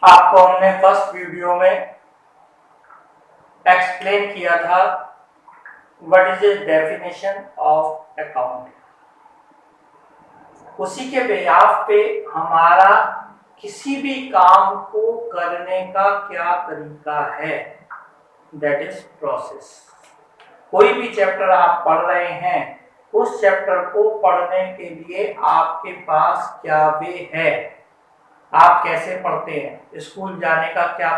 आपको हमने first video में एक्सप्लेन किया था what is the definition of accounting. उसी के बिहाफ पे हमारा किसी भी काम को करने का क्या तरीका है, दैट इज प्रोसेस। कोई भी चैप्टर आप पढ़ रहे हैं, उस चैप्टर को पढ़ने के लिए आपके पास क्या वे है, आप कैसे पढ़ते हैं, स्कूल जाने का क्या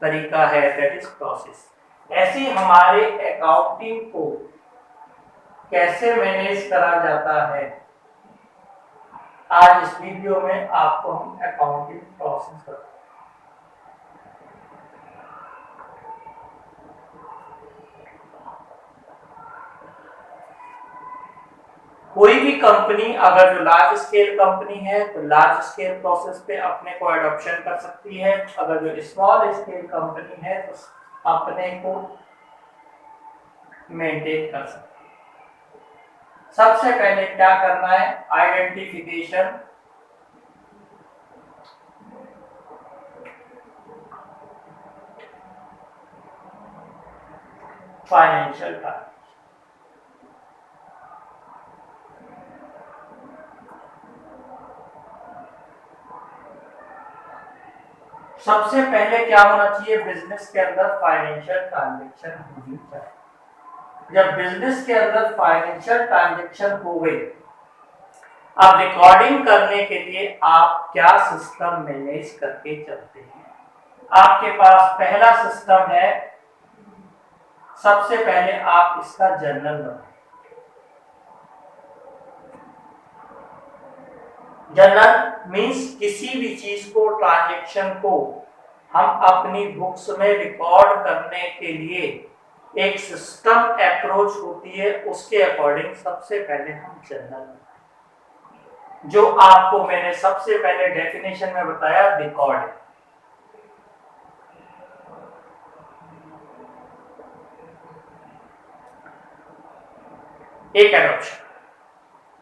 तरीका है, दैट इज प्रोसेस। ऐसे हमारे अकाउंटिंग को कैसे मैनेज करा जाता है, आज इस वीडियो में आपको हम अकाउंटिंग प्रोसेस बताएंगे। कोई भी कंपनी अगर जो लार्ज स्केल कंपनी है तो लार्ज स्केल प्रोसेस पे अपने को एडॉप्शन कर सकती है, अगर जो स्मॉल स्केल कंपनी है तो अपने को मेंटेन कर सकती है। सबसे पहले क्या करना है, आइडेंटिफिकेशन फाइनेंशियल ट्रांजैक्शन। सबसे पहले क्या होना चाहिए, बिजनेस के अंदर फाइनेंशियल ट्रांजैक्शन होनी चाहिए। जब बिजनेस के अंदर फाइनेंशियल ट्रांजैक्शन हो गई, अब रिकॉर्डिंग करने के लिए आप क्या सिस्टम मैनेज करके चलते हैं। आपके पास पहला सिस्टम है, सबसे पहले आप इसका जर्नल बनाएं। जर्नल मीन्स किसी भी चीज को, ट्रांजैक्शन को हम अपनी बुक्स में रिकॉर्ड करने के लिए एक सिस्टम अप्रोच होती है, उसके अकॉर्डिंग सबसे पहले हम जर्नल बनाएं। जो आपको मैंने सबसे पहले डेफिनेशन में बताया, रिकॉर्ड। एक एडॉप्शन।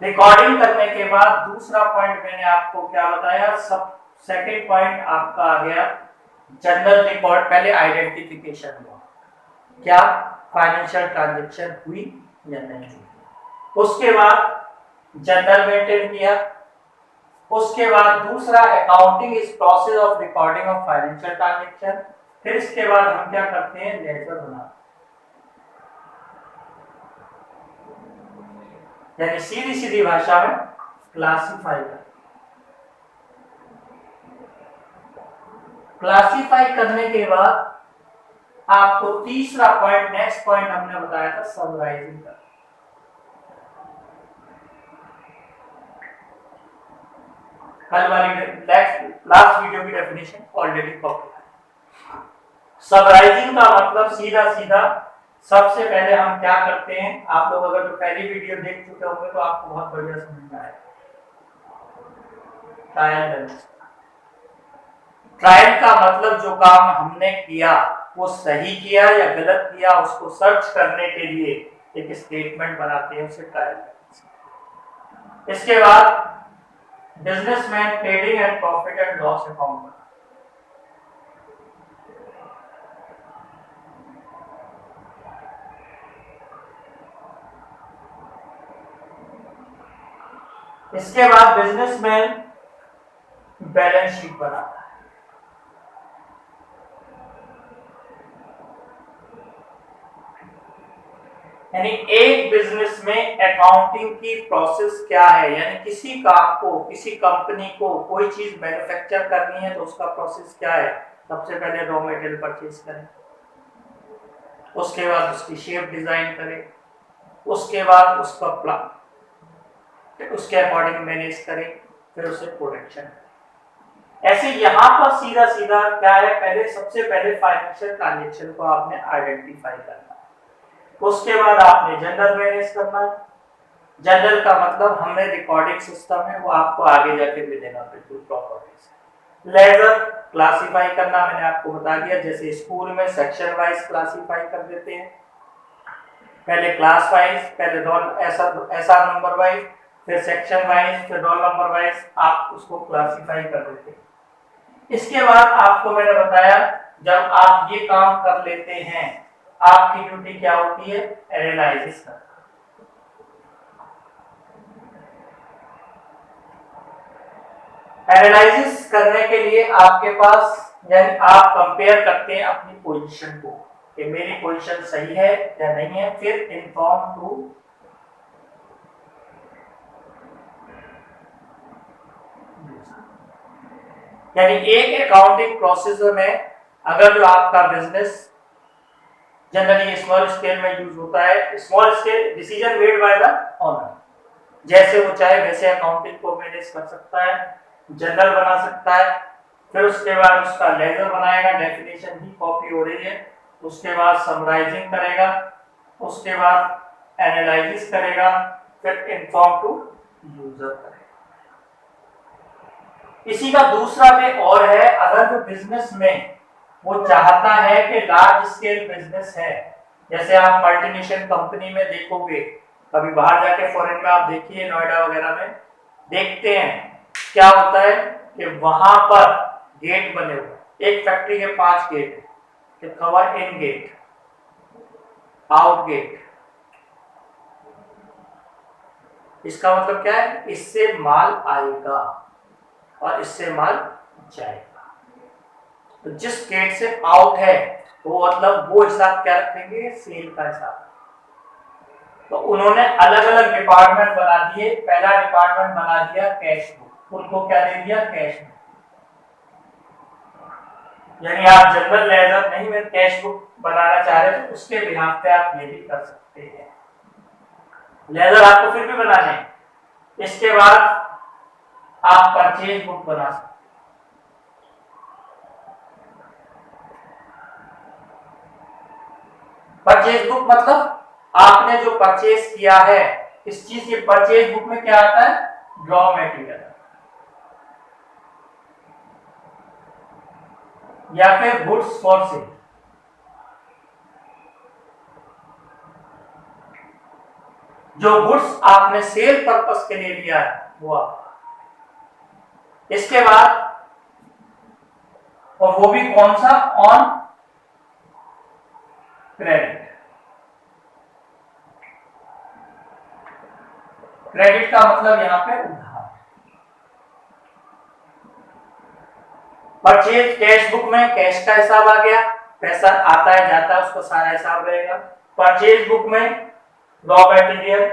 रिकॉर्डिंग करने के बाद दूसरा पॉइंट मैंने आपको क्या बताया, सब सेकंड पॉइंट आपका आ गया जनरल रिकॉर्ड। पहले आइडेंटिफिकेशन हुआ, क्या फाइनेंशियल ट्रांजैक्शन हुई या नहीं हुई। उसके बाद जनरल मेंटेन किया। उसके बाद दूसरा accounting is process of recording of financial transaction. फिर इसके बाद हम क्या करते हैं, लेजर बनाते हैं, यानी सीधी सीधी भाषा में क्लासिफाई कर। क्लासिफाई करने के बाद आपको तीसरा पॉइंट, नेक्स्ट पॉइंट हमने बताया था समराइजिंग कर। कल वाली लास्ट वीडियो की डेफिनेशन ऑलरेडी कॉपी है। समराइजिंग का मतलब सीधा सीधा सबसे पहले हम क्या करते हैं, आप लोग अगर तो पहली वीडियो देख चुके होंगे तो आपको बहुत बढ़िया समझ में आएगा। Trial balance. ट्रायल का मतलब जो काम हमने किया वो सही किया या गलत किया, उसको सर्च करने के लिए एक स्टेटमेंट बनाते हैं, उसे ट्रायल बैलेंस। इसके बाद businessman trading and profit and loss account. इसके बाद बिजनेसमैन बैलेंस शीट बनाता है। यानी एक बिजनेस में अकाउंटिंग की प्रोसेस क्या है, यानी किसी काम को, किसी कंपनी को कोई चीज मैन्युफैक्चर करनी है तो उसका प्रोसेस क्या है। सबसे पहले रॉ मटेरियल परचेज करें, उसके बाद उसकी शेप डिजाइन करें, उसके बाद उसका प्लान, उसके अकॉर्डिंग मैनेज करें, फिर उसे प्रोडक्शन। ऐसे यहां पर सीधा सीधा क्या है, पहले सबसे पहले फाइनेंशियल ट्रांजैक्शन को आपने आइडेंटिफाई करना है, उसके बाद आपने जनरल मैनेज करना है। जनरल का मतलब हमने रिकॉर्डिंग सिस्टम है वो आपको आगे जाके मिलेगा बिल्कुल प्रॉपर्टी से। लेजर क्लासिफाई करना मैंने आपको बता दिया, जैसे स्कूल में सेक्शन वाइज क्लासिफाई कर देते हैं, पहले क्लास वाइज, पहले रोल ऐसा नंबर वाइज, फिर सेक्शन वाइज, फिर रोल नंबर वाइज आप उसको क्लासिफाई कर देते हैं। इसके बाद आपको मैंने बताया जब आप ये काम कर लेते हैं आपकी ड्यूटी क्या होती है, एनालिसिस करना। एनालिसिस करने के लिए आपके पास यानी आप कंपेयर करते हैं अपनी पोजीशन को कि मेरी पोजीशन सही है या नहीं है, फिर इन्फॉर्म टू यानी एक अकाउंटिंग प्रोसेस में अगर जो आपका बिजनेस जनरली स्मॉल स्केल में यूज होता है, small scale decision made by the owner, जैसे वो चाहे वैसे अकाउंटिंग को मैनेज कर सकता है, जनरल बना सकता है, फिर उसके बाद उसका लेजर बनाएगा, डेफिनेशन ही कॉपी हो रही है, उसके बाद समराइजिंग करेगा, उसके बाद एनालिसिस करेगा, फिर इन्फॉर्म टू यूजर करेगा। इसी का दूसरा वे और है, अगर जो बिजनेस में वो चाहता है कि लार्ज स्केल बिजनेस है, जैसे आप मल्टीनेशनल कंपनी में देखोगे, कभी बाहर जाके फॉरेन में आप देखिए, नोएडा वगैरह में देखते हैं क्या होता है कि वहां पर गेट बने हुए, एक फैक्ट्री के 5 गेट लिखा हुआ इन गेट, आउट गेट। इसका मतलब क्या है, इससे माल आएगा और इससे माल जाएगा। तो जिस गेट से आउट है वो मतलब वो हिसाब क्या रखेंगे, सेल का हिसाब। तो उन्होंने अलग अलग डिपार्टमेंट बना दिए। पहला डिपार्टमेंट बना दिया कैश बुक, उनको क्या दे दिया, कैश बुक। यानी आप जनरल लेजर नहीं में कैश बुक बनाना चाह रहे तो उसके बिहाफ पे आप ये भी कर सकते हैं। लेजर आपको फिर भी बनाने हैं। इसके बाद आप परचेज बुक बना सकते हैं। परचेज बुक मतलब आपने जो परचेज किया है, इस चीज की परचेज बुक में क्या आता है, रॉ मटेरियल या फिर गुड्स फॉर सेल। जो गुड्स आपने सेल पर्पस के लिए लिया है वो आपका। इसके बाद और वो भी कौन सा, ऑन क्रेडिट। क्रेडिट का मतलब यहां पे उधार। परचेज कैश बुक में कैश का हिसाब आ गया, पैसा आता है जाता है उसका सारा हिसाब रहेगा। परचेज बुक में raw material,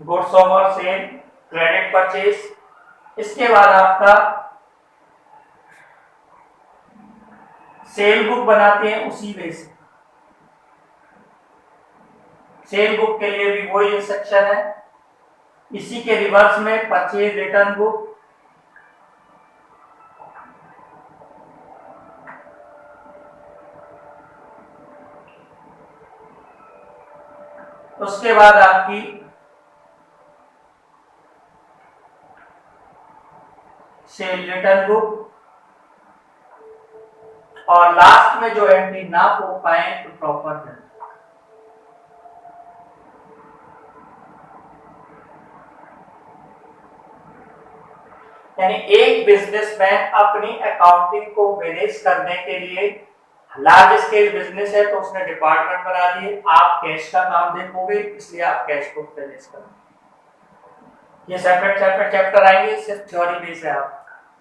goods over cell, credit purchase. इसके बाद आपका सेल बुक बनाते हैं उसी वे से। सेल बुक के लिए भी वही इंस्ट्रक्शन है। इसी के रिवर्स में परचेज रिटर्न बुक, उसके बाद आपकी सेल रिटर्न बुक, और लास्ट में जो एंट्री ना हो पाए तो प्रॉपर जर्नल। यानी एक बिजनेसमैन अपनी अकाउंटिंग को मैनेज करने के लिए, लार्ज स्केल बिजनेस है तो उसने डिपार्टमेंट बना दिए। आप कैश का काम देखोगे इसलिए आप कैश को मैनेज करोगे। ये सेपरेट सेपरेट चैप्टर आएंगे, सिर्फ थ्योरी बेस है आप।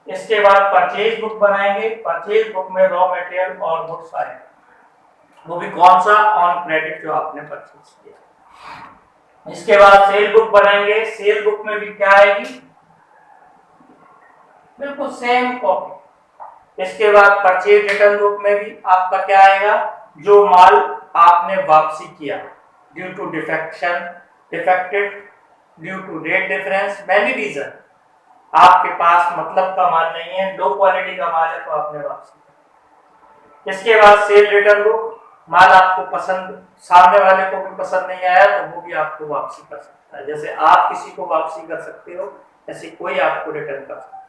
इसके बाद परचेज बुक बनाएंगे। परचेज बुक में रॉ मटेरियल और गुड्स आएंगे, वो भी कौन सा, ऑन क्रेडिट जो आपने परचेज किया। इसके बाद सेल बुक बनाएंगे। सेल बुक में भी क्या आएगी, बिल्कुल सेम कॉपी। इसके बाद परचेज रिटर्न बुक में भी आपका क्या आएगा, जो माल आपने वापसी किया due to defection, defected due to rate difference, many reason, आपके पास मतलब का माल नहीं है, लो क्वालिटी का माल है तो आपने वापसी किया। इसके बाद सेल रिटर्न बुक, माल आपको पसंद, सामने वाले को भी पसंद नहीं आया तो वो भी आपको वापसी कर सकता है। जैसे आप किसी को वापसी कर सकते हो ऐसे कोई आपको रिटर्न कर सकता है।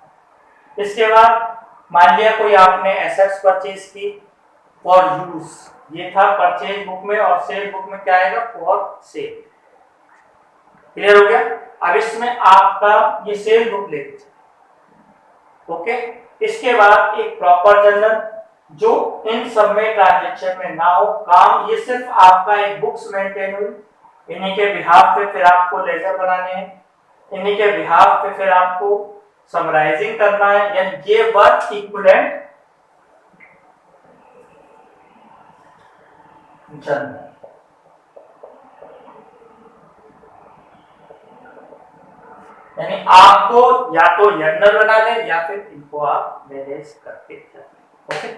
इसके बाद मान लिया कोई आपने एसेट्स परचेज की फॉर यूज, ये था परचेज बुक में, और सेल बुक में क्या आएगा, फॉर सेल। क्लियर हो गया। अब इसमें आपका ये सेल बुक ले लीजिए, ओके। इसके बाद एक प्रॉपर जर्नल जो इन सब में ट्रांजेक्शन में ना हो, काम ये सिर्फ आपका एक बुक्स मेंटेन हुई, इन्हीं के बिहाफ पे फिर आपको लेजर बनाने हैं, इन्हीं के बिहाफ पे फिर आपको समराइजिंग करना है, यानी ये वर्क इक्विवेलेंट जर्नल। यानी आपको या तो जर्नल बना लें या फिर इनको आप मैनेज करके चलें। ओके।